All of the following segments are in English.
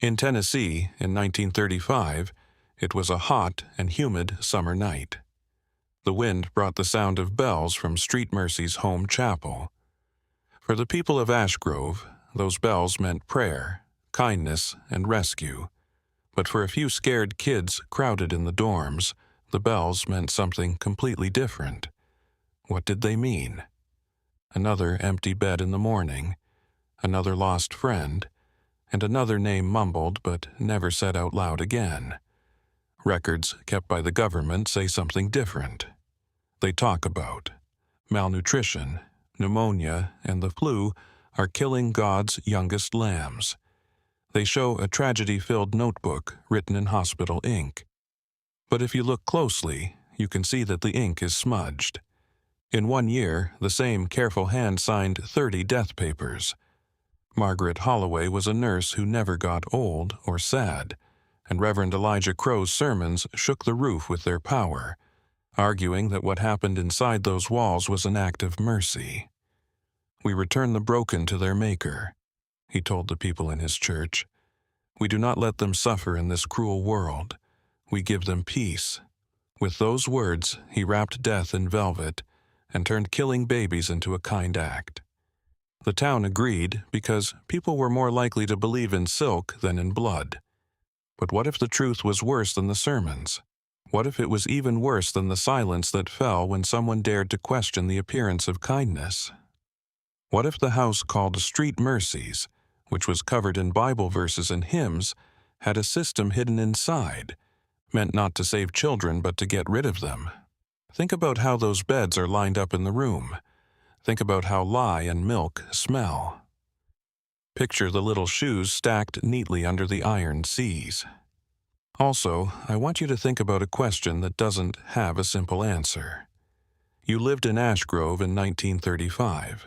In Tennessee, in 1935, it was a hot and humid summer night. The wind brought the sound of bells from Street Mercy's home chapel. For the people of Ashgrove, those bells meant prayer, kindness, and rescue. But for a few scared kids crowded in the dorms, the bells meant something completely different. What did they mean? Another empty bed in the morning, another lost friend, and another name mumbled but never said out loud again. Records kept by the government say something different. They talk about malnutrition, pneumonia, and the flu are killing God's youngest lambs. They show a tragedy-filled notebook written in hospital ink. But if you look closely, you can see that the ink is smudged. In 1 year, the same careful hand signed 30 death papers. Margaret Holloway was a nurse who never got old or sad, and Reverend Elijah Crow's sermons shook the roof with their power, arguing that what happened inside those walls was an act of mercy. "We return the broken to their Maker," he told the people in his church. "We do not let them suffer in this cruel world. We give them peace." With those words, he wrapped death in velvet and turned killing babies into a kind act. The town agreed because people were more likely to believe in silk than in blood. But what if the truth was worse than the sermons? What if it was even worse than the silence that fell when someone dared to question the appearance of kindness? What if the house called Street Mercies, which was covered in Bible verses and hymns, had a system hidden inside, meant not to save children but to get rid of them? Think about how those beds are lined up in the room. Think about how lye and milk smell. Picture the little shoes stacked neatly under the iron seas. Also, I want you to think about a question that doesn't have a simple answer. You lived in Ashgrove in 1935.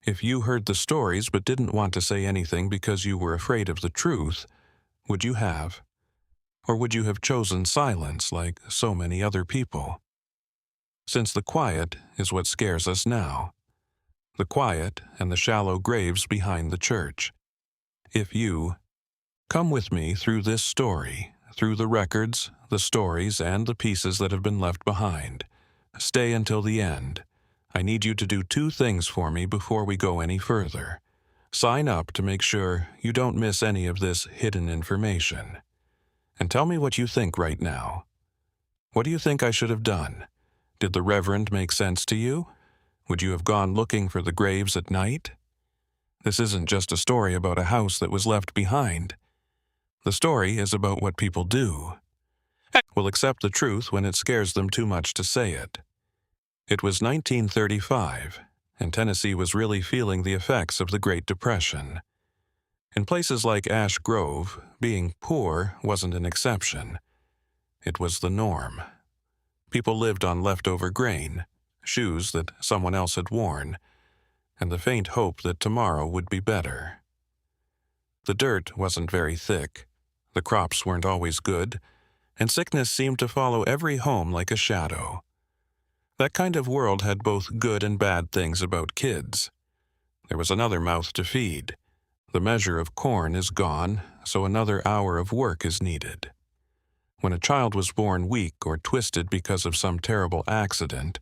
If you heard the stories but didn't want to say anything because you were afraid of the truth, would you have? Or would you have chosen silence like so many other people? Since the quiet is what scares us now. The quiet and the shallow graves behind the church. If you come with me through this story, through the records, the stories, and the pieces that have been left behind, stay until the end. I need you to do 2 things for me before we go any further. Sign up to make sure you don't miss any of this hidden information. And tell me what you think right now. What do you think I should have done? Did the Reverend make sense to you? Would you have gone looking for the graves at night? This isn't just a story about a house that was left behind. The story is about what people do. Will accept the truth when it scares them too much to say it. It was 1935, and Tennessee was really feeling the effects of the Great Depression. In places like Ash Grove, being poor wasn't an exception. It was the norm. People lived on leftover grain, shoes that someone else had worn, and the faint hope that tomorrow would be better. The dirt wasn't very thick, the crops weren't always good, and sickness seemed to follow every home like a shadow. That kind of world had both good and bad things about kids. There was another mouth to feed. The measure of corn is gone, so another hour of work is needed. When a child was born weak or twisted because of some terrible accident,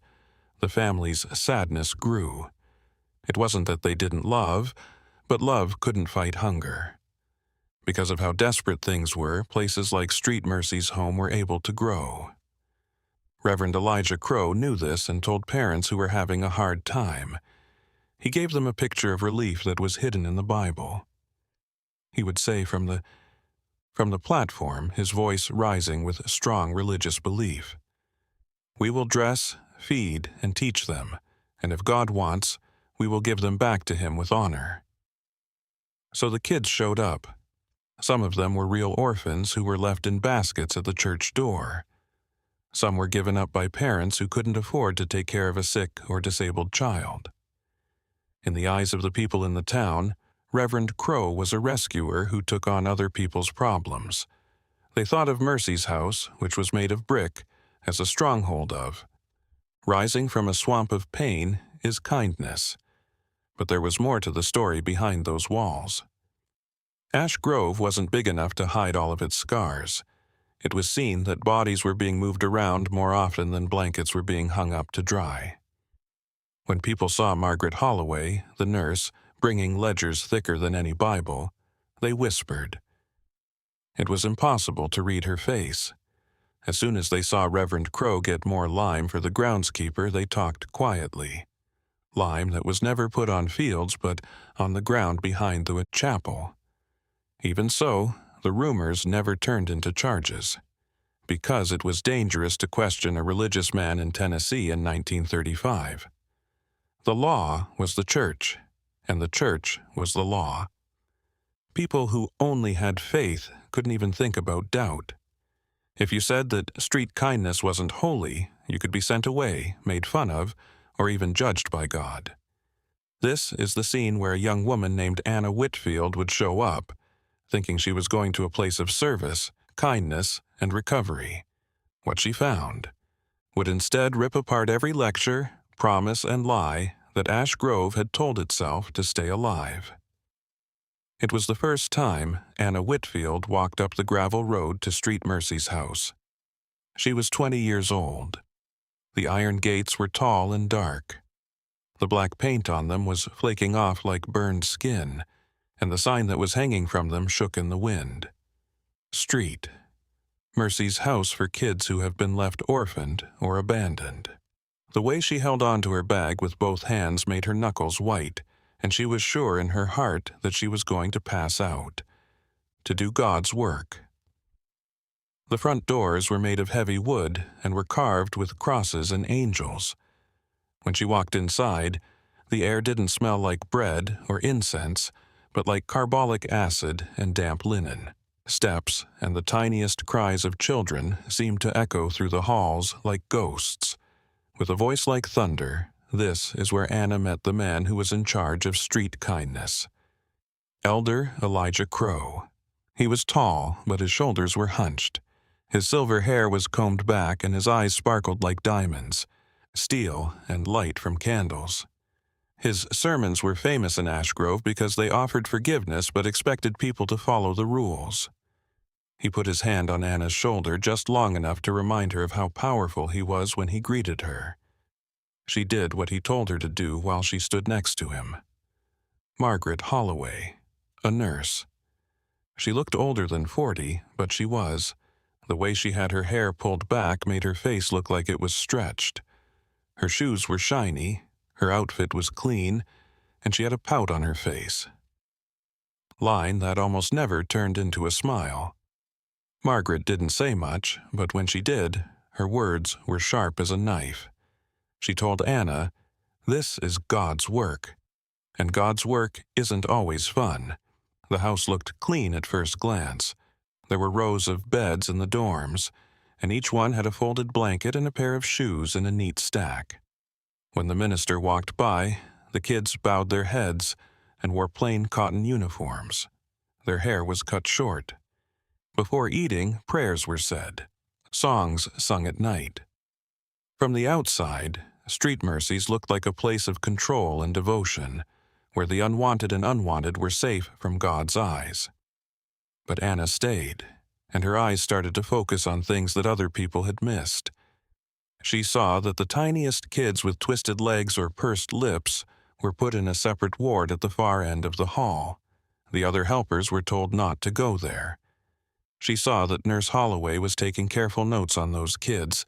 the family's sadness grew. It wasn't that they didn't love, but love couldn't fight hunger. Because of how desperate things were, places like Street Mercy's home were able to grow. Reverend Elijah Crow knew this and told parents who were having a hard time. He gave them a picture of relief that was hidden in the Bible. He would say from the platform, his voice rising with strong religious belief, "We will dress, feed, and teach them, and if God wants, we will give them back to Him with honor." So the kids showed up. Some of them were real orphans who were left in baskets at the church door. Some were given up by parents who couldn't afford to take care of a sick or disabled child. In the eyes of the people in the town, Reverend Crow was a rescuer who took on other people's problems. They thought of Mercy's house, which was made of brick, as a stronghold of. Rising from a swamp of pain is kindness. But there was more to the story behind those walls. Ash Grove wasn't big enough to hide all of its scars. It was seen that bodies were being moved around more often than blankets were being hung up to dry. When people saw Margaret Holloway, the nurse, bringing ledgers thicker than any Bible, they whispered. It was impossible to read her face. As soon as they saw Reverend Crowe get more lime for the groundskeeper, they talked quietly. Lime that was never put on fields but on the ground behind the chapel. Even so, the rumors never turned into charges, because it was dangerous to question a religious man in Tennessee in 1935. The law was the church, and the church was the law. People who only had faith couldn't even think about doubt. If you said that street kindness wasn't holy, you could be sent away, made fun of, or even judged by God. This is the scene where a young woman named Anna Whitfield would show up, thinking she was going to a place of service, kindness, and recovery. What she found would instead rip apart every lecture, promise, and lie that Ash Grove had told itself to stay alive. It was the first time Anna Whitfield walked up the gravel road to Street Mercy's house. She was 20 years old. The iron gates were tall and dark. The black paint on them was flaking off like burned skin, and the sign that was hanging from them shook in the wind. Street. Mercy's house for kids who have been left orphaned or abandoned. The way she held on to her bag with both hands made her knuckles white, and she was sure in her heart that she was going to pass out, to do God's work. The front doors were made of heavy wood and were carved with crosses and angels. When she walked inside, the air didn't smell like bread or incense, but like carbolic acid and damp linen. Steps and the tiniest cries of children seemed to echo through the halls like ghosts. With a voice like thunder, this is where Anna met the man who was in charge of street kindness. Elder Elijah Crowe. He was tall, but his shoulders were hunched. His silver hair was combed back and his eyes sparkled like diamonds, steel and light from candles. His sermons were famous in Ash Grove because they offered forgiveness but expected people to follow the rules. He put his hand on Anna's shoulder just long enough to remind her of how powerful he was when he greeted her. She did what he told her to do while she stood next to him. Margaret Holloway, a nurse. She looked older than 40, but she was. The way she had her hair pulled back made her face look like it was stretched. Her shoes were shiny, her outfit was clean, and she had a pout on her face. Line that almost never turned into a smile. Margaret didn't say much, but when she did, her words were sharp as a knife. She told Anna, "This is God's work, and God's work isn't always fun." The house looked clean at first glance. There were rows of beds in the dorms, and each one had a folded blanket and a pair of shoes in a neat stack. When the minister walked by, the kids bowed their heads and wore plain cotton uniforms. Their hair was cut short. Before eating, prayers were said, songs sung at night. From the outside, Street Mercies looked like a place of control and devotion, where the unwanted and unwanted were safe from God's eyes. But Anna stayed, and her eyes started to focus on things that other people had missed. She saw that the tiniest kids with twisted legs or pursed lips were put in a separate ward at the far end of the hall. The other helpers were told not to go there. She saw that Nurse Holloway was taking careful notes on those kids.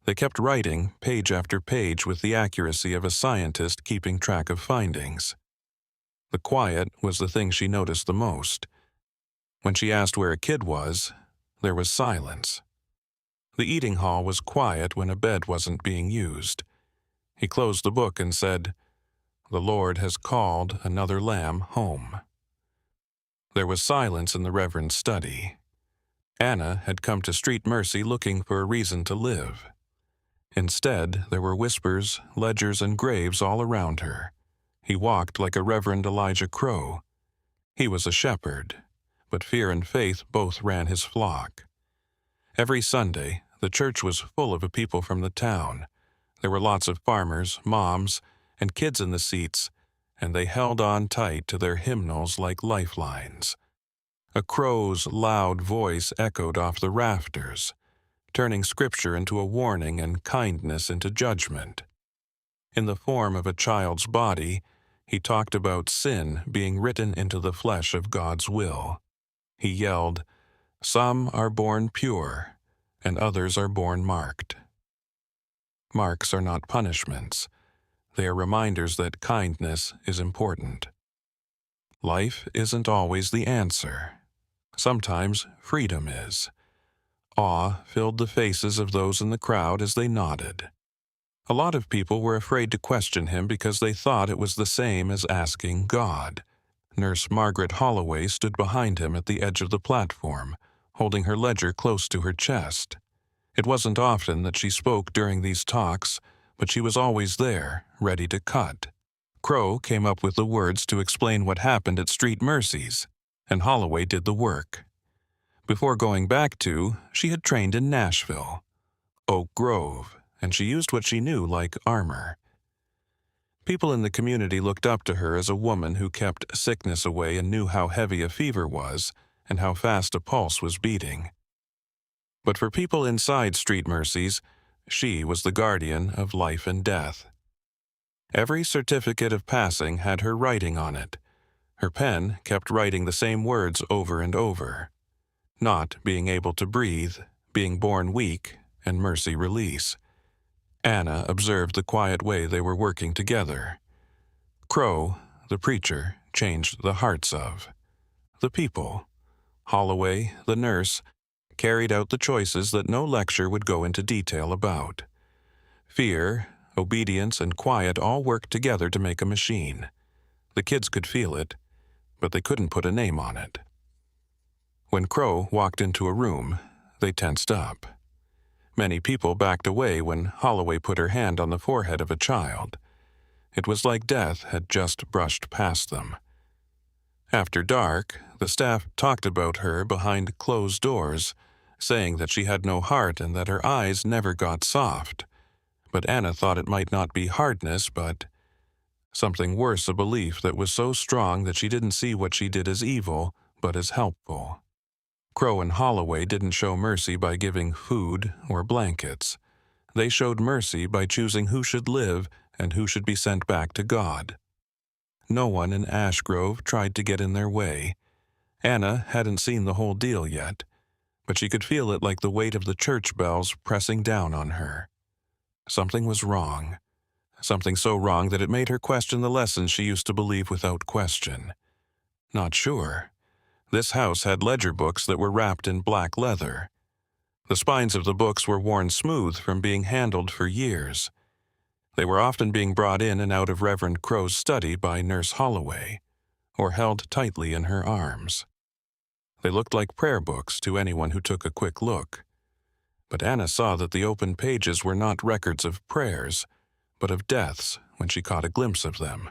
They kept writing, page after page, with the accuracy of a scientist keeping track of findings. The quiet was the thing she noticed the most. When she asked where a kid was, there was silence. The eating hall was quiet when a bed wasn't being used. He closed the book and said, "The Lord has called another lamb home." There was silence in the Reverend's study. Anna had come to Street Mercy looking for a reason to live. Instead, there were whispers, ledgers, and graves all around her. He walked like a Reverend Elijah Crowe. He was a shepherd, but fear and faith both ran his flock. Every Sunday, the church was full of people from the town. There were lots of farmers, moms, and kids in the seats, and they held on tight to their hymnals like lifelines. A crow's loud voice echoed off the rafters, turning scripture into a warning and kindness into judgment. In the form of a child's body, he talked about sin being written into the flesh of God's will. He yelled, "Some are born pure, and others are born marked." Marks are not punishments. They are reminders that kindness is important. Life isn't always the answer. Sometimes freedom is. Awe filled the faces of those in the crowd as they nodded. A lot of people were afraid to question him because they thought it was the same as asking God. Nurse Margaret Holloway stood behind him at the edge of the platform, holding her ledger close to her chest. It wasn't often that she spoke during these talks, but she was always there, ready to cut. Crow came up with the words to explain what happened at Street Mercy's, and Holloway did the work. Before going back she had trained in Nashville, Oak Grove, and she used what she knew like armor. People in the community looked up to her as a woman who kept sickness away and knew how heavy a fever was and how fast a pulse was beating. But for people inside Street Mercy's, she was the guardian of life and death. Every certificate of passing had her writing on it. Her pen kept writing the same words over and over. Not being able to breathe, being born weak, and mercy release. Anna observed the quiet way they were working together. Crow, the preacher, changed the hearts of. The people, Holloway, the nurse, carried out the choices that no lecture would go into detail about. Fear, obedience, and quiet all worked together to make a machine. The kids could feel it, but they couldn't put a name on it. When Crow walked into a room, they tensed up. Many people backed away when Holloway put her hand on the forehead of a child. It was like death had just brushed past them. After dark, the staff talked about her behind closed doors, saying that she had no heart and that her eyes never got soft. But Anna thought it might not be hardness, but something worse, a belief that was so strong that she didn't see what she did as evil, but as helpful. Crow and Holloway didn't show mercy by giving food or blankets. They showed mercy by choosing who should live and who should be sent back to God. No one in Ashgrove tried to get in their way. Anna hadn't seen the whole deal yet, but she could feel it like the weight of the church bells pressing down on her. Something was wrong. Something so wrong that it made her question the lessons she used to believe without question. Not sure. This house had ledger books that were wrapped in black leather. The spines of the books were worn smooth from being handled for years. They were often being brought in and out of Reverend Crow's study by Nurse Holloway, or held tightly in her arms. They looked like prayer books to anyone who took a quick look. But Anna saw that the open pages were not records of prayers, but of deaths when she caught a glimpse of them.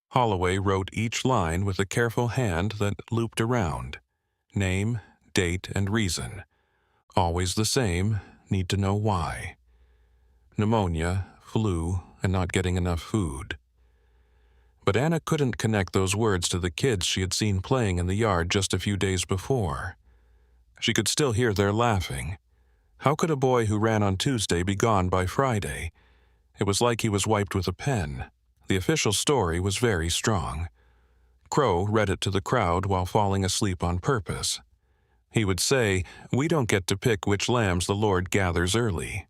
Holloway wrote each line with a careful hand that looped around. Name, date, and reason. Always the same, need to know why. Pneumonia, flu, and not getting enough food. But Anna couldn't connect those words to the kids she had seen playing in the yard just a few days before. She could still hear their laughing. How could a boy who ran on Tuesday be gone by Friday? It was like he was wiped with a pen. The official story was very strong. Crow read it to the crowd while falling asleep on purpose. He would say, "We don't get to pick which lambs the Lord gathers early.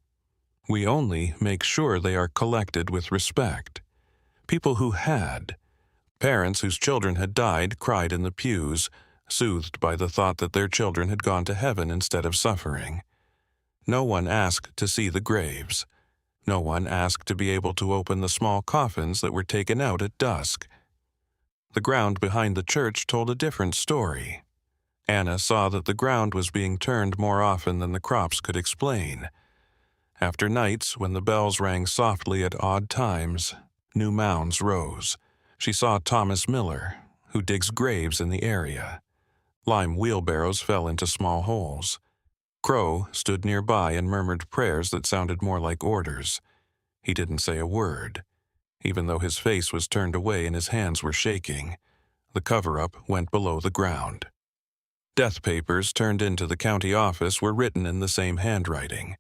We only make sure they are collected with respect." People who had. Parents whose children had died cried in the pews, soothed by the thought that their children had gone to heaven instead of suffering. No one asked to see the graves. No one asked to be able to open the small coffins that were taken out at dusk. The ground behind the church told a different story. Anna saw that the ground was being turned more often than the crops could explain. After nights when the bells rang softly at odd times, new mounds rose. She saw Thomas Miller, who digs graves in the area. Lime wheelbarrows fell into small holes. Crow stood nearby and murmured prayers that sounded more like orders. He didn't say a word, even though his face was turned away and his hands were shaking. The cover-up went below the ground. Death papers turned into the county office were written in the same handwriting.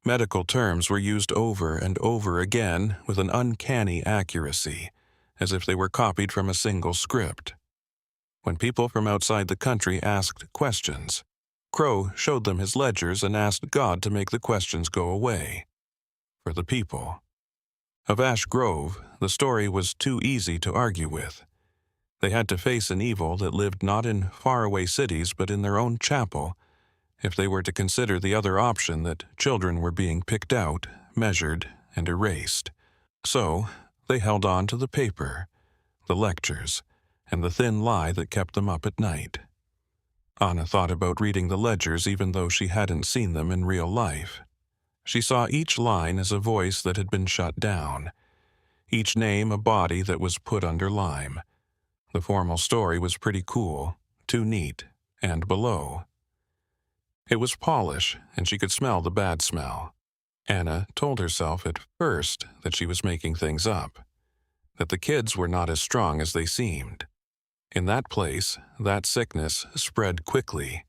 Medical terms were used over and over again with an uncanny accuracy, as if they were copied from a single script. When people from outside the country asked questions, Crow showed them his ledgers and asked God to make the questions go away. For the people. Of Ash Grove, the story was too easy to argue with. They had to face an evil that lived not in faraway cities but in their own chapel, if they were to consider the other option that children were being picked out, measured, and erased. So, they held on to the paper, the lectures, and the thin lie that kept them up at night. Anna thought about reading the ledgers even though she hadn't seen them in real life. She saw each line as a voice that had been shut down, each name a body that was put under lime. The formal story was pretty cool, too neat, and below. It was polish, and she could smell the bad smell. Anna told herself at first that she was making things up, that the kids were not as strong as they seemed. In that place, that sickness spread quickly.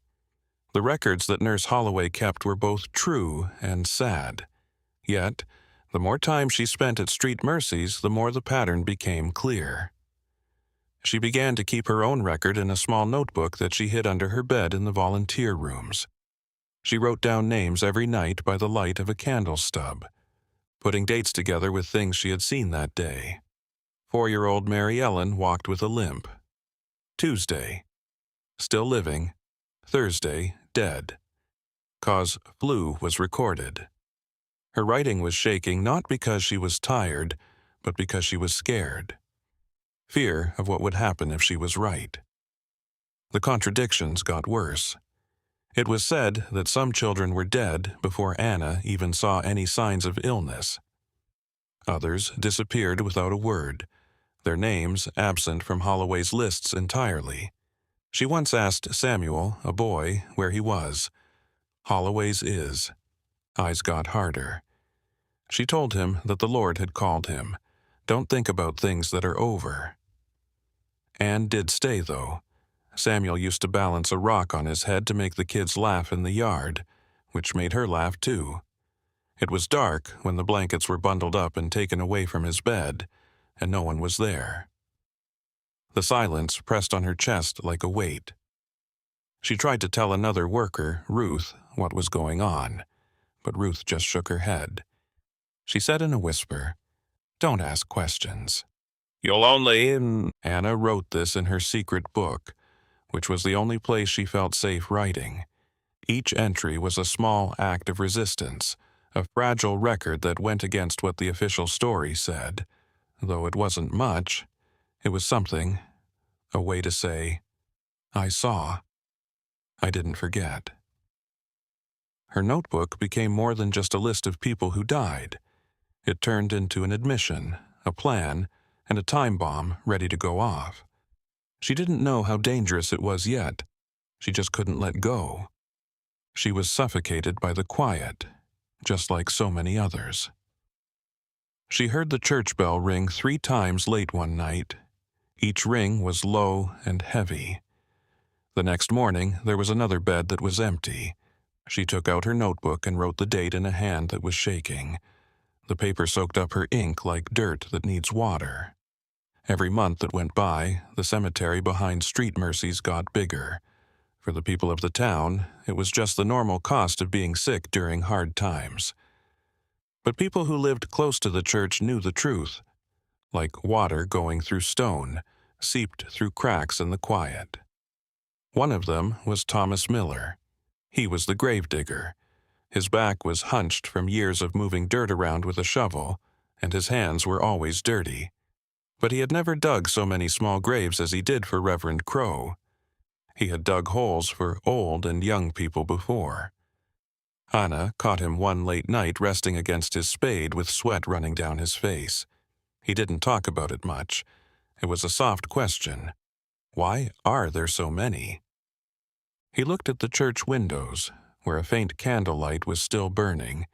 The records that Nurse Holloway kept were both true and sad. Yet, the more time she spent at Street Mercy's, the more the pattern became clear. She began to keep her own record in a small notebook that she hid under her bed in the volunteer rooms. She wrote down names every night by the light of a candle stub, putting dates together with things she had seen that day. 4-year-old Mary Ellen walked with a limp. Tuesday, still living. Thursday, dead. Cause flu was recorded. Her writing was shaking not because she was tired, but because she was scared. Fear of what would happen if she was right. The contradictions got worse. It was said that some children were dead before Anna even saw any signs of illness. Others disappeared without a word, their names absent from Holloway's lists entirely. She once asked Samuel, a boy, where he was. Holloway's is. Eyes got harder. She told him that the Lord had called him. Don't think about things that are over. Anne did stay, though. Samuel used to balance a rock on his head to make the kids laugh in the yard, which made her laugh too. It was dark when the blankets were bundled up and taken away from his bed, and no one was there. The silence pressed on her chest like a weight. She tried to tell another worker, Ruth, what was going on, but Ruth just shook her head. She said in a whisper, "Don't ask questions. You'll only—" Anna wrote this in her secret book, which was the only place she felt safe writing. Each entry was a small act of resistance, a fragile record that went against what the official story said. Though it wasn't much, it was something, a way to say, "I saw. I didn't forget." Her notebook became more than just a list of people who died. It turned into an admission, a plan, and a time bomb ready to go off. She didn't know how dangerous it was yet. She just couldn't let go. She was suffocated by the quiet, just like so many others. She heard the church bell ring 3 times late one night. Each ring was low and heavy. The next morning, there was another bed that was empty. She took out her notebook and wrote the date in a hand that was shaking. The paper soaked up her ink like dirt that needs water. Every month that went by, the cemetery behind Street Mercy's got bigger. For the people of the town, it was just the normal cost of being sick during hard times. But people who lived close to the church knew the truth. Like water going through stone, seeped through cracks in the quiet. One of them was Thomas Miller. He was the gravedigger. His back was hunched from years of moving dirt around with a shovel, and his hands were always dirty. But he had never dug so many small graves as he did for Reverend Crow. He had dug holes for old and young people before. Anna caught him one late night resting against his spade with sweat running down his face. He didn't talk about it much. It was a soft question. Why are there so many? He looked at the church windows, where a faint candlelight was still burning,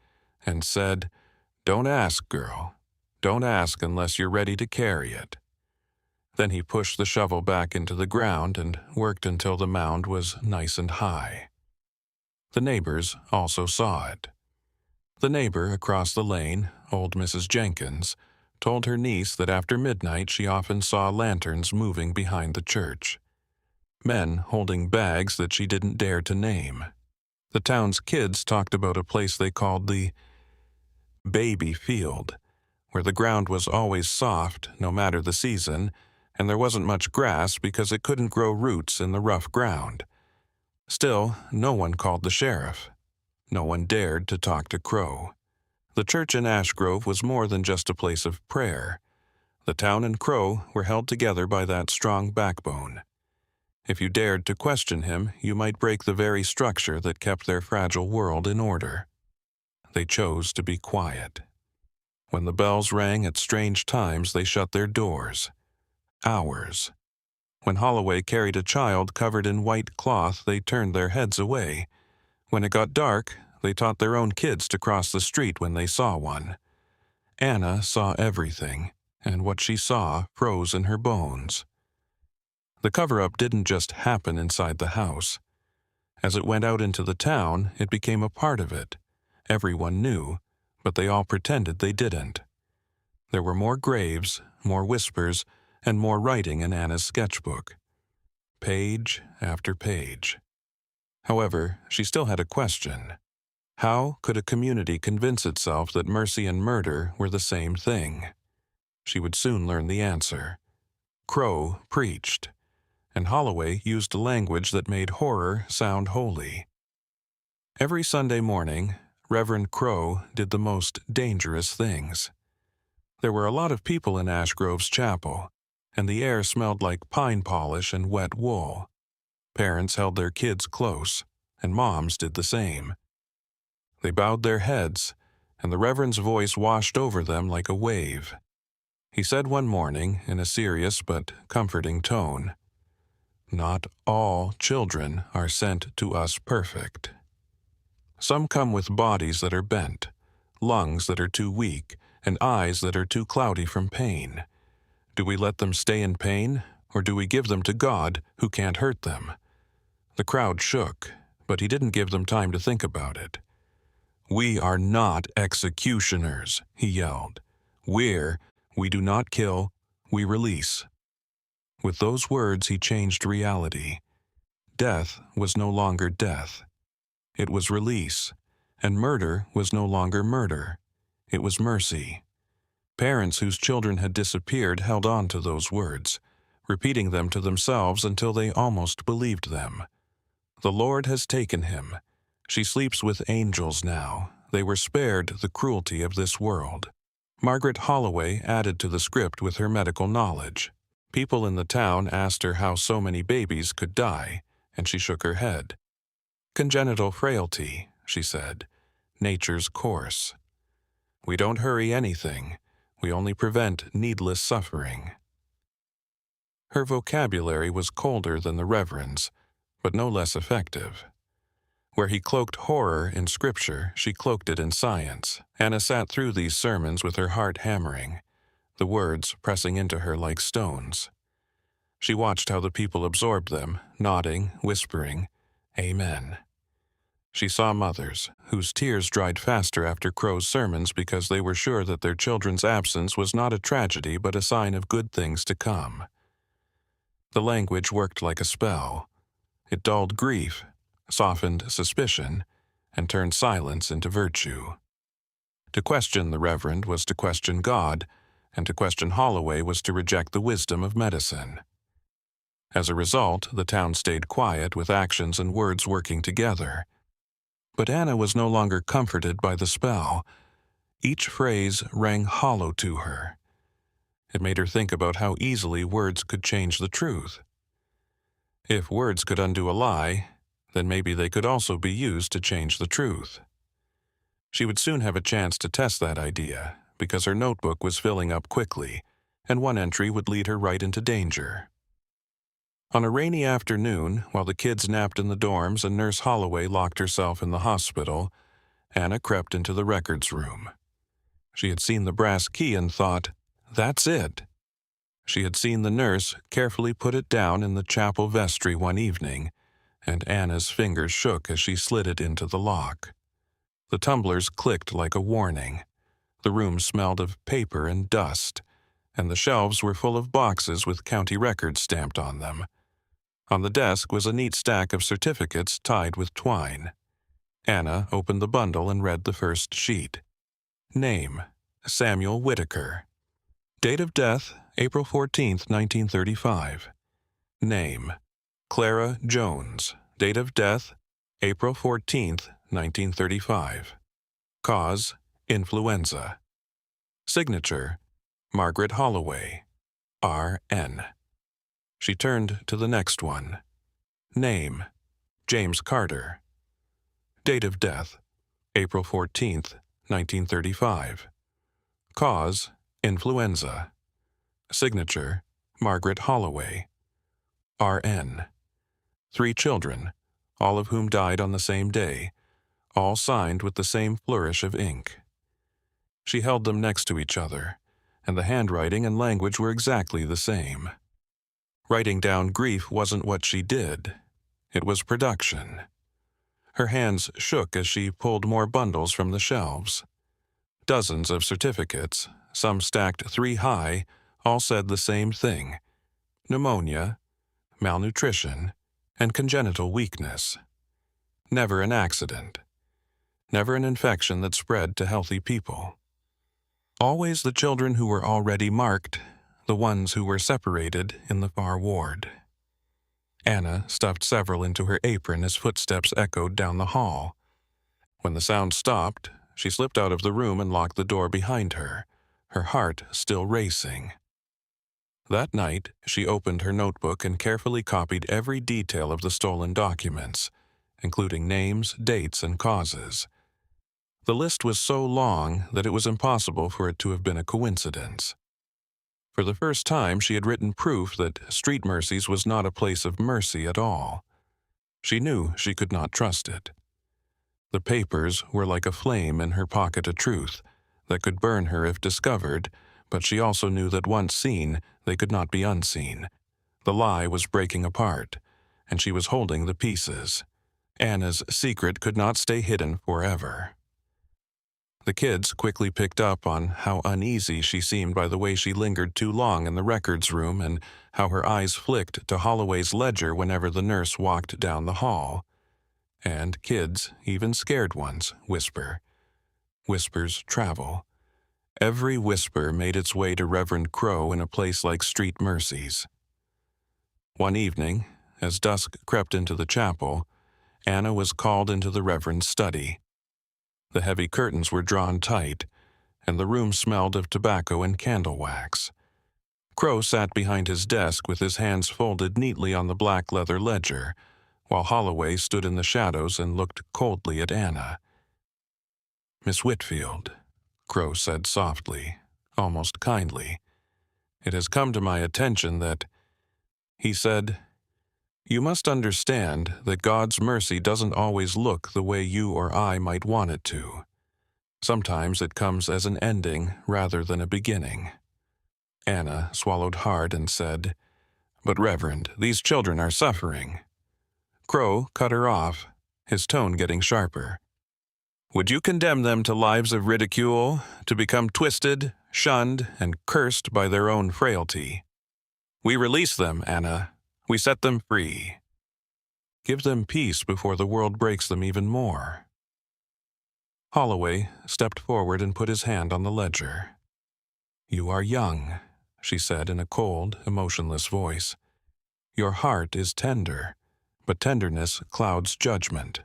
and said, "Don't ask, girl. Don't ask unless you're ready to carry it." Then he pushed the shovel back into the ground and worked until the mound was nice and high. The neighbors also saw it. The neighbor across the lane, old Mrs. Jenkins, told her niece that after midnight she often saw lanterns moving behind the church. Men holding bags that she didn't dare to name. The town's kids talked about a place they called the baby field, where the ground was always soft no matter the season, and there wasn't much grass because it couldn't grow roots in the rough ground. Still, no one called the sheriff. No one dared to talk to Crow. The church in Ash Grove was more than just a place of prayer. The town and Crow were held together by that strong backbone. If you dared to question him, you might break the very structure that kept their fragile world in order. They chose to be quiet. When the bells rang at strange times, they shut their doors. Hours. When Holloway carried a child covered in white cloth, they turned their heads away. When it got dark, they taught their own kids to cross the street when they saw one. Anna saw everything, and what she saw froze in her bones. The cover-up didn't just happen inside the house. As it went out into the town, it became a part of it. Everyone knew, but they all pretended they didn't. There were more graves, more whispers, and more writing in Anna's sketchbook. Page after page. However, she still had a question. How could a community convince itself that mercy and murder were the same thing? She would soon learn the answer. Crow preached, and Holloway used language that made horror sound holy. Every Sunday morning, Reverend Crow did the most dangerous things. There were a lot of people in Ash Grove's chapel, and the air smelled like pine polish and wet wool. Parents held their kids close, and moms did the same. They bowed their heads, and the Reverend's voice washed over them like a wave. He said one morning, in a serious but comforting tone, "Not all children are sent to us perfect. Some come with bodies that are bent, lungs that are too weak, and eyes that are too cloudy from pain. Do we let them stay in pain, or do we give them to God, who can't hurt them?" The crowd shook, but he didn't give them time to think about it. "We are not executioners," he yelled. We do not kill, we release." With those words, he changed reality. Death was no longer death. It was release, and murder was no longer murder. It was mercy. Parents whose children had disappeared held on to those words, repeating them to themselves until they almost believed them. "The Lord has taken him. She sleeps with angels now. They were spared the cruelty of this world." Margaret Holloway added to the script with her medical knowledge. People in the town asked her how so many babies could die, and she shook her head. "Congenital frailty," she said. "Nature's course. We don't hurry anything. We only prevent needless suffering." Her vocabulary was colder than the Reverend's, but no less effective. Where he cloaked horror in Scripture, she cloaked it in science. Anna sat through these sermons with her heart hammering, the words pressing into her like stones. She watched how the people absorbed them, nodding, whispering, "Amen." She saw mothers, whose tears dried faster after Crow's sermons because they were sure that their children's absence was not a tragedy but a sign of good things to come. The language worked like a spell. It dulled grief, softened suspicion, and turned silence into virtue. To question the Reverend was to question God, and to question Holloway was to reject the wisdom of medicine. As a result, the town stayed quiet with actions and words working together. But Anna was no longer comforted by the spell. Each phrase rang hollow to her. It made her think about how easily words could change the truth. If words could undo a lie, then maybe they could also be used to change the truth. She would soon have a chance to test that idea, because her notebook was filling up quickly, and one entry would lead her right into danger. On a rainy afternoon, while the kids napped in the dorms and Nurse Holloway locked herself in the hospital, Anna crept into the records room. She had seen the brass key and thought, "That's it." She had seen the nurse carefully put it down in the chapel vestry one evening, and Anna's fingers shook as she slid it into the lock. The tumblers clicked like a warning. The room smelled of paper and dust, and the shelves were full of boxes with county records stamped on them. On the desk was a neat stack of certificates tied with twine. Anna opened the bundle and read the first sheet. Name: Samuel Whitaker. Date of death: April 14, 1935. Name: Clara Jones. Date of death: April 14, 1935. Cause: influenza. Signature: Margaret Holloway, R.N. She turned to the next one. Name: James Carter. Date of death: April 14, 1935. Cause: influenza. Signature: Margaret Holloway, R.N. 3 children, all of whom died on the same day, all signed with the same flourish of ink. She held them next to each other, and the handwriting and language were exactly the same. Writing down grief wasn't what she did. It was production. Her hands shook as she pulled more bundles from the shelves. Dozens of certificates, some stacked 3 high, all said the same thing: pneumonia, malnutrition, and congenital weakness. Never an accident. Never an infection that spread to healthy people. Always the children who were already marked, the ones who were separated in the far ward. Anna stuffed several into her apron as footsteps echoed down the hall. When the sound stopped, she slipped out of the room and locked the door behind her, her heart still racing. That night, she opened her notebook and carefully copied every detail of the stolen documents, including names, dates, and causes. The list was so long that it was impossible for it to have been a coincidence. For the first time, she had written proof that Street Mercy's was not a place of mercy at all. She knew she could not trust it. The papers were like a flame in her pocket of truth that could burn her if discovered, but she also knew that once seen, they could not be unseen. The lie was breaking apart, and she was holding the pieces. Anna's secret could not stay hidden forever. The kids quickly picked up on how uneasy she seemed by the way she lingered too long in the records room and how her eyes flicked to Holloway's ledger whenever the nurse walked down the hall. And kids, even scared ones, whisper. Whispers travel. Every whisper made its way to Reverend Crowe in a place like Street Mercy's. One evening, as dusk crept into the chapel, Anna was called into the Reverend's study. The heavy curtains were drawn tight, and the room smelled of tobacco and candle wax. Crowe sat behind his desk with his hands folded neatly on the black leather ledger, while Holloway stood in the shadows and looked coldly at Anna. "Miss Whitfield," Crowe said softly, almost kindly, "it has come to my attention that," he said, "you must understand that God's mercy doesn't always look the way you or I might want it to. Sometimes it comes as an ending rather than a beginning." Anna swallowed hard and said, "But Reverend, these children are suffering." Crowe cut her off, his tone getting sharper. "Would you condemn them to lives of ridicule, to become twisted, shunned, and cursed by their own frailty? We release them, Anna. We set them free. Give them peace before the world breaks them even more." Holloway stepped forward and put his hand on the ledger. "You are young," she said in a cold, emotionless voice. "Your heart is tender, but tenderness clouds judgment.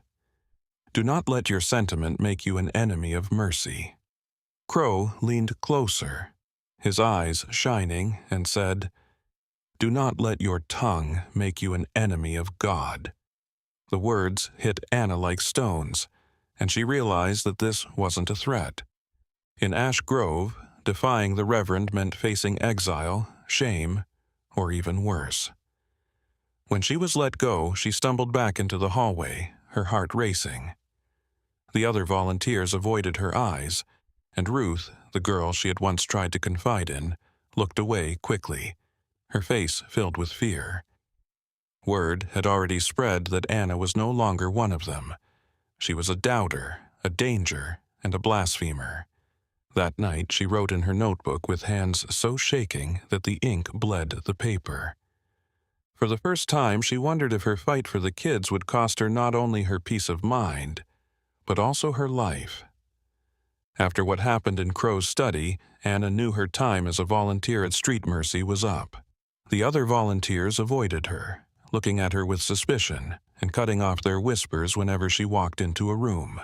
Do not let your sentiment make you an enemy of mercy." Crowe leaned closer, his eyes shining, and said, "Do not let your tongue make you an enemy of God." The words hit Anna like stones, and she realized that this wasn't a threat. In Ash Grove, defying the Reverend meant facing exile, shame, or even worse. When she was let go, she stumbled back into the hallway, her heart racing. The other volunteers avoided her eyes, and Ruth, the girl she had once tried to confide in, looked away quickly, her face filled with fear. Word had already spread that Anna was no longer one of them. She was a doubter, a danger, and a blasphemer. That night she wrote in her notebook with hands so shaking that the ink bled the paper. For the first time, she wondered if her fight for the kids would cost her not only her peace of mind, but also her life. After what happened in Crow's study, Anna knew her time as a volunteer at Street Mercy was up. The other volunteers avoided her, looking at her with suspicion and cutting off their whispers whenever she walked into a room.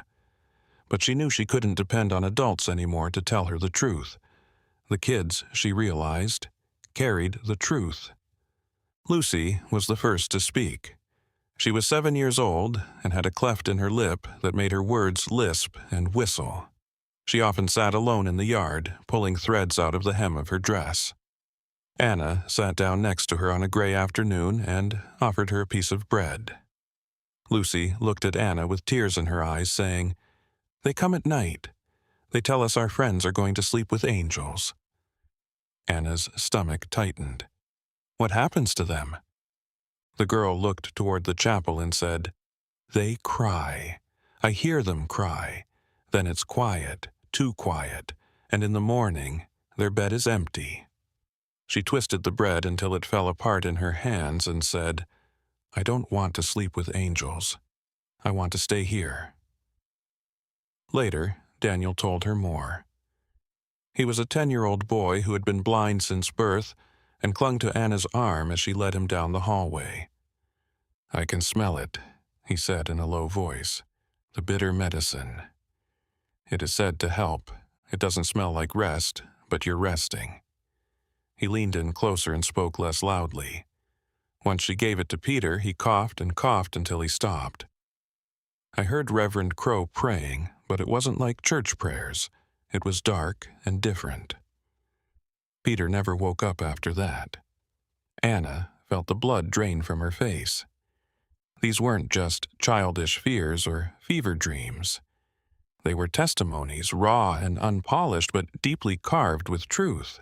But she knew she couldn't depend on adults anymore to tell her the truth. The kids, she realized, carried the truth. Lucy was the first to speak. She was 7 years old and had a cleft in her lip that made her words lisp and whistle. She often sat alone in the yard, pulling threads out of the hem of her dress. Anna sat down next to her on a gray afternoon and offered her a piece of bread. Lucy looked at Anna with tears in her eyes, saying, "They come at night. They tell us our friends are going to sleep with angels." Anna's stomach tightened. "What happens to them?" The girl looked toward the chapel and said, "They cry. I hear them cry. Then it's quiet, too quiet, and in the morning, their bed is empty." She twisted the bread until it fell apart in her hands and said, "I don't want to sleep with angels. I want to stay here." Later, Daniel told her more. He was a 10-year-old boy who had been blind since birth and clung to Anna's arm as she led him down the hallway. "I can smell it," he said in a low voice, "the bitter medicine. It is said to help. It doesn't smell like rest, but you're resting." He leaned in closer and spoke less loudly. Once she gave it to Peter, he coughed and coughed until he stopped. I heard Reverend Crow praying, but it wasn't like church prayers. It was dark and different. Peter never woke up after that. Anna felt the blood drain from her face. These weren't just childish fears or fever dreams. They were testimonies, raw and unpolished, but deeply carved with truth.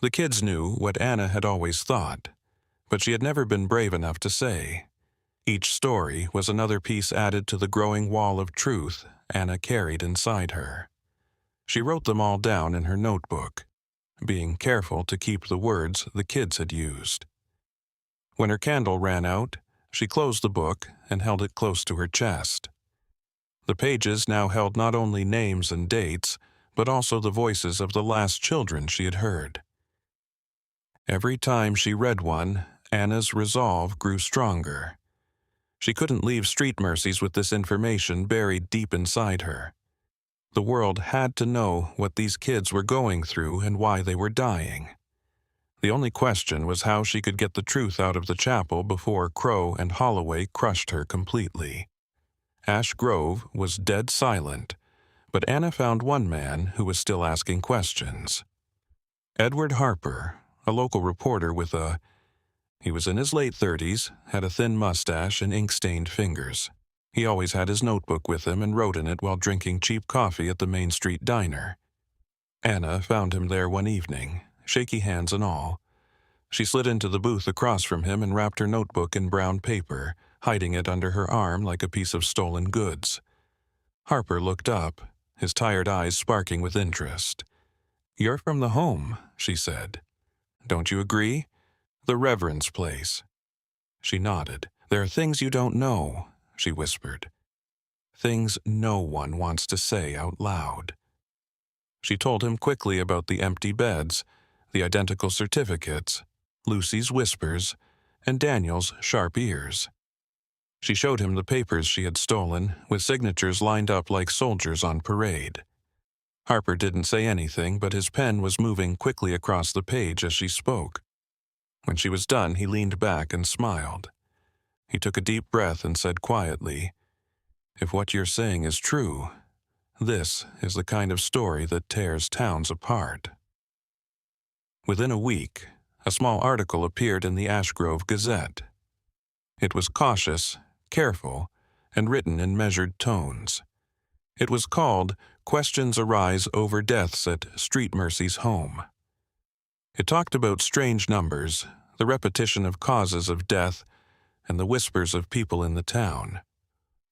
The kids knew what Anna had always thought, but she had never been brave enough to say. Each story was another piece added to the growing wall of truth Anna carried inside her. She wrote them all down in her notebook, being careful to keep the words the kids had used. When her candle ran out, she closed the book and held it close to her chest. The pages now held not only names and dates, but also the voices of the last children she had heard. Every time she read one, Anna's resolve grew stronger. She couldn't leave Street Mercies with this information buried deep inside her. The world had to know what these kids were going through and why they were dying. The only question was how she could get the truth out of the chapel before Crow and Holloway crushed her completely. Ash Grove was dead silent, but Anna found one man who was still asking questions. Edward Harper, a local reporter he was in his late 30s, had a thin mustache and ink-stained fingers. He always had his notebook with him and wrote in it while drinking cheap coffee at the Main Street diner. Anna found him there one evening, shaky hands and all. She slid into the booth across from him and wrapped her notebook in brown paper, hiding it under her arm like a piece of stolen goods. Harper looked up, his tired eyes sparking with interest. "You're from the home," she said. "Don't you agree? The Reverend's place." She nodded. "There are things you don't know," she whispered. "Things no one wants to say out loud." She told him quickly about the empty beds, the identical certificates, Lucy's whispers, and Daniel's sharp ears. She showed him the papers she had stolen, with signatures lined up like soldiers on parade. Harper didn't say anything, but his pen was moving quickly across the page as she spoke. When she was done, he leaned back and smiled. He took a deep breath and said quietly, "If what you're saying is true, this is the kind of story that tears towns apart." Within a week, a small article appeared in the Ashgrove Gazette. It was cautious, careful, and written in measured tones. It was called "Questions Arise Over Deaths at Street Mercy's Home." It talked about strange numbers, the repetition of causes of death, and the whispers of people in the town.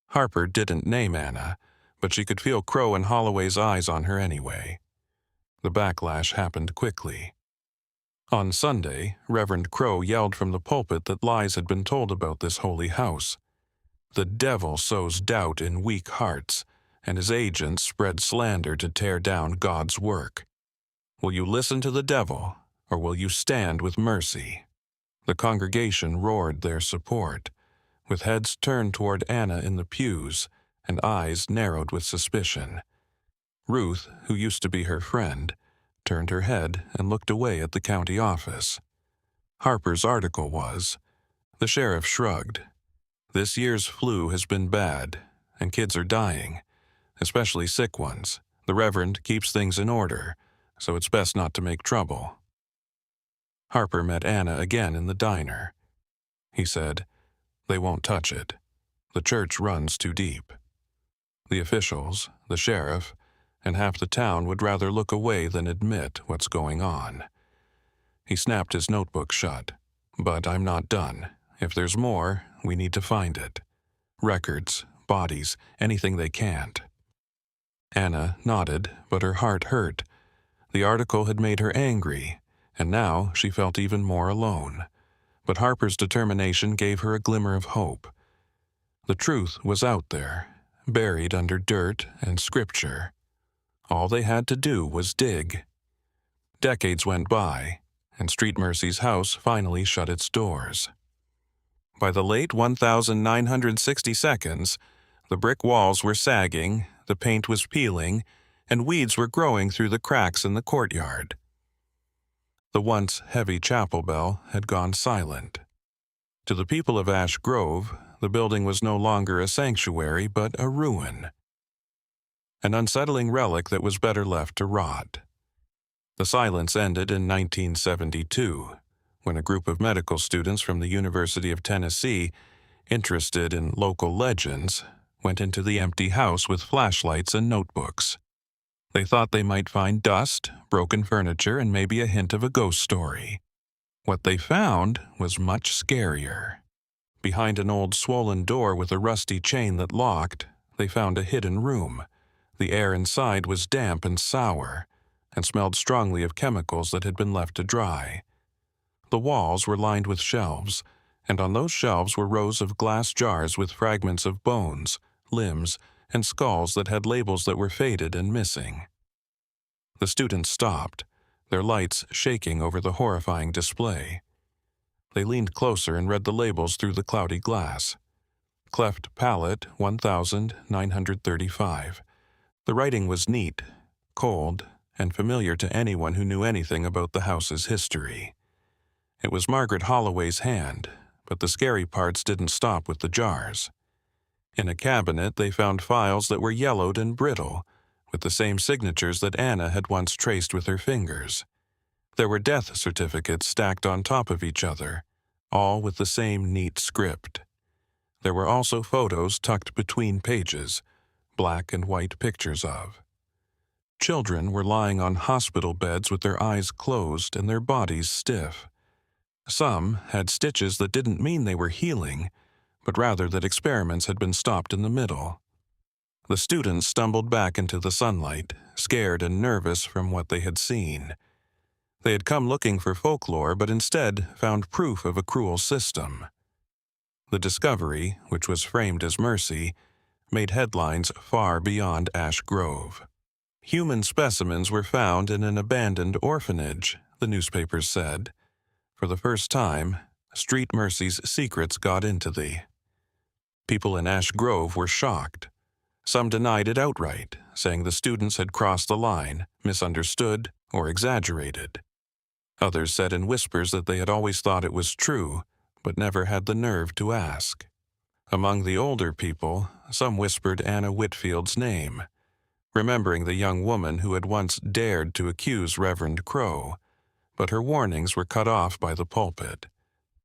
Harper didn't name Anna, but she could feel Crow and Holloway's eyes on her anyway. The backlash happened quickly. On Sunday, Reverend Crow yelled from the pulpit that lies had been told about this holy house. The devil sows doubt in weak hearts, and his agents spread slander to tear down God's work. Will you listen to the devil, or will you stand with mercy? The congregation roared their support, with heads turned toward Anna in the pews and eyes narrowed with suspicion. Ruth, who used to be her friend, turned her head and looked away at the county office. Harper's article was, "The sheriff shrugged. This year's flu has been bad, and kids are dying, especially sick ones. The Reverend keeps things in order, so it's best not to make trouble." Harper met Anna again in the diner. He said, "They won't touch it. The church runs too deep. The officials, the sheriff, and half the town would rather look away than admit what's going on." He snapped his notebook shut. "But I'm not done. If there's more, we need to find it. Records, bodies, anything they can't." Anna nodded, but her heart hurt. The article had made her angry, and now she felt even more alone. But Harper's determination gave her a glimmer of hope. The truth was out there, buried under dirt and scripture. All they had to do was dig. Decades went by, and Street Mercy's house finally shut its doors. By the late 1962, the brick walls were sagging, the paint was peeling, and weeds were growing through the cracks in the courtyard. The once heavy chapel bell had gone silent. To the people of Ash Grove, the building was no longer a sanctuary but a ruin, an unsettling relic that was better left to rot. The silence ended in 1972, when a group of medical students from the University of Tennessee, interested in local legends, went into the empty house with flashlights and notebooks. They thought they might find dust, broken furniture, and maybe a hint of a ghost story. What they found was much scarier. Behind an old swollen door with a rusty chain that locked, they found a hidden room. The air inside was damp and sour, and smelled strongly of chemicals that had been left to dry. The walls were lined with shelves, and on those shelves were rows of glass jars with fragments of bones, limbs, and skulls that had labels that were faded and missing. The students stopped, their lights shaking over the horrifying display. They leaned closer and read the labels through the cloudy glass. Cleft palate 1935. The writing was neat, cold, and familiar to anyone who knew anything about the house's history. It was Margaret Holloway's hand, but the scary parts didn't stop with the jars. In a cabinet, they found files that were yellowed and brittle, with the same signatures that Anna had once traced with her fingers. There were death certificates stacked on top of each other, all with the same neat script. There were also photos tucked between pages, black and white pictures of. Children were lying on hospital beds with their eyes closed and their bodies stiff. Some had stitches that didn't mean they were healing, but rather that experiments had been stopped in the middle. The students stumbled back into the sunlight, scared and nervous from what they had seen. They had come looking for folklore, but instead found proof of a cruel system. The discovery, which was framed as mercy, made headlines far beyond Ash Grove. Human specimens were found in an abandoned orphanage, the newspapers said. For the first time, Street Mercy's secrets got into thee. People in Ash Grove were shocked. Some denied it outright, saying the students had crossed the line, misunderstood, or exaggerated. Others said in whispers that they had always thought it was true, but never had the nerve to ask. Among the older people, some whispered Anna Whitfield's name, remembering the young woman who had once dared to accuse Reverend Crow, but her warnings were cut off by the pulpit.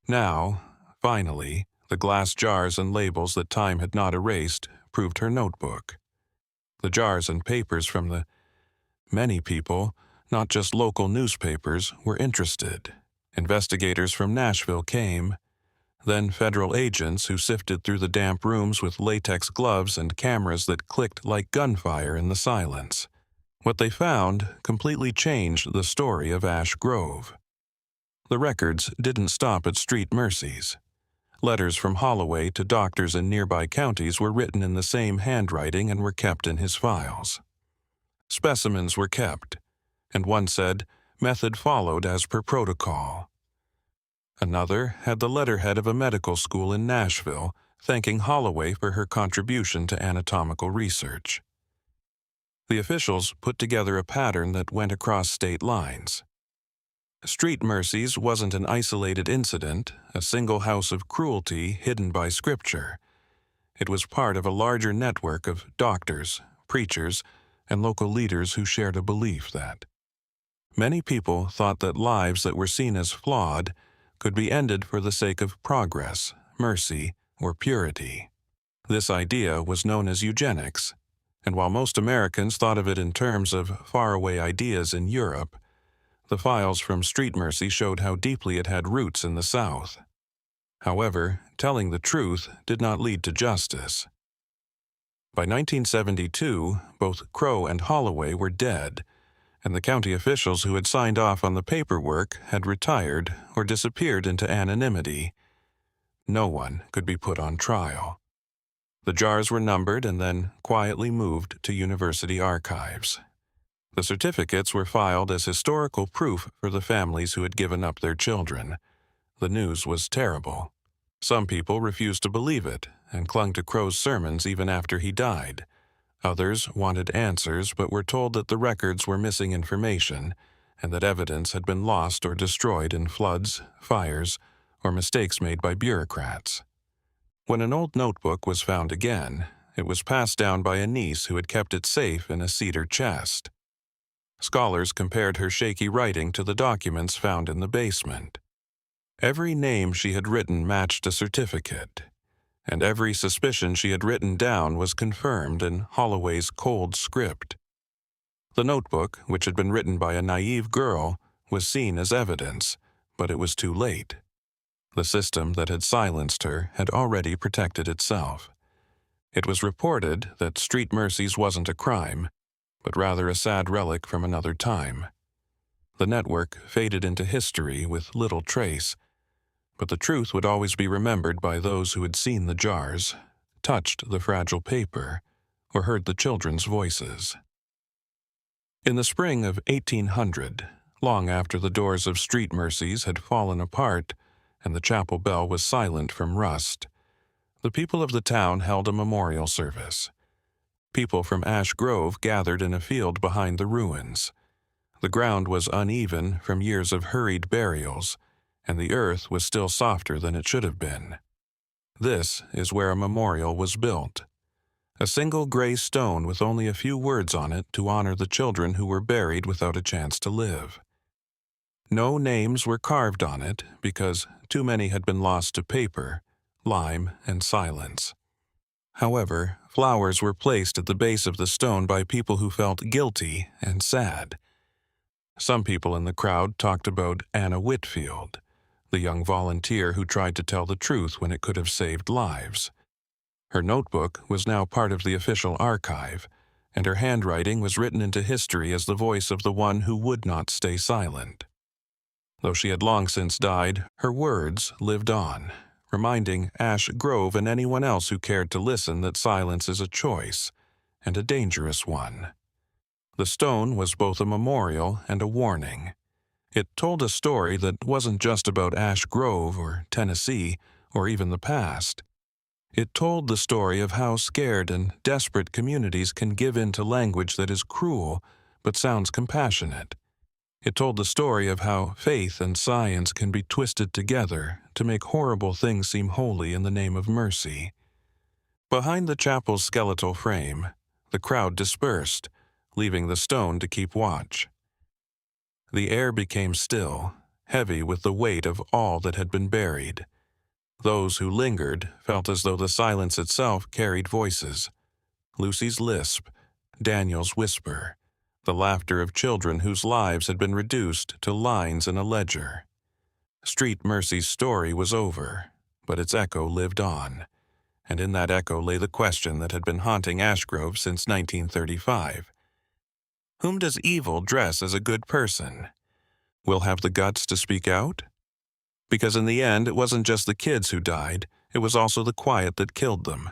Now, finally, the glass jars and labels that time had not erased proved her notebook. The jars and papers from the many people not just local newspapers, were interested. Investigators from Nashville came, then federal agents who sifted through the damp rooms with latex gloves and cameras that clicked like gunfire in the silence. What they found completely changed the story of Ash Grove. The records didn't stop at street mercies. Letters from Holloway to doctors in nearby counties were written in the same handwriting and were kept in his files. Specimens were kept, and one said, "Method followed as per protocol." Another had the letterhead of a medical school in Nashville thanking Holloway for her contribution to anatomical research. The officials put together a pattern that went across state lines. Street mercies wasn't an isolated incident, a single house of cruelty hidden by scripture. It was part of a larger network of doctors, preachers, and local leaders who shared a belief that many people thought that lives that were seen as flawed could be ended for the sake of progress, mercy, or purity. This idea was known as eugenics, and while most Americans thought of it in terms of faraway ideas in Europe, the files from Street Mercy showed how deeply it had roots in the South. However, telling the truth did not lead to justice. By 1972, both Crow and Holloway were dead, and the county officials who had signed off on the paperwork had retired or disappeared into anonymity. No one could be put on trial. The jars were numbered and then quietly moved to university archives. The certificates were filed as historical proof for the families who had given up their children. The news was terrible. Some people refused to believe it and clung to Crow's sermons even after he died. Others wanted answers but were told that the records were missing information and that evidence had been lost or destroyed in floods, fires, or mistakes made by bureaucrats. When an old notebook was found again, it was passed down by a niece who had kept it safe in a cedar chest. Scholars compared her shaky writing to the documents found in the basement. Every name she had written matched a certificate, and every suspicion she had written down was confirmed in Holloway's cold script. The notebook, which had been written by a naive girl, was seen as evidence, but it was too late. The system that had silenced her had already protected itself. It was reported that street mercies wasn't a crime, but rather a sad relic from another time. The network faded into history with little trace, but the truth would always be remembered by those who had seen the jars, touched the fragile paper, or heard the children's voices. In the spring of 1800, long after the doors of street mercies had fallen apart and the chapel bell was silent from rust, the people of the town held a memorial service. People from Ash Grove gathered in a field behind the ruins. The ground was uneven from years of hurried burials, and the earth was still softer than it should have been. This is where a memorial was built. A single gray stone with only a few words on it to honor the children who were buried without a chance to live. No names were carved on it because too many had been lost to paper, lime, and silence. However, flowers were placed at the base of the stone by people who felt guilty and sad. Some people in the crowd talked about Anna Whitfield, the young volunteer who tried to tell the truth when it could have saved lives. Her notebook was now part of the official archive, and her handwriting was written into history as the voice of the one who would not stay silent. Though she had long since died, her words lived on, reminding Ash Grove and anyone else who cared to listen that silence is a choice, and a dangerous one. The stone was both a memorial and a warning. It told a story that wasn't just about Ash Grove or Tennessee or even the past. It told the story of how scared and desperate communities can give in to language that is cruel but sounds compassionate. It told the story of how faith and science can be twisted together to make horrible things seem holy in the name of mercy. Behind the chapel's skeletal frame, the crowd dispersed, leaving the stone to keep watch. The air became still, heavy with the weight of all that had been buried. Those who lingered felt as though the silence itself carried voices. Lucy's lisp, Daniel's whisper, the laughter of children whose lives had been reduced to lines in a ledger. Street Mercy's story was over, but its echo lived on, and in that echo lay the question that had been haunting Ashgrove since 1935. Whom does evil dress as a good person? Will have the guts to speak out? Because in the end, it wasn't just the kids who died, it was also the quiet that killed them.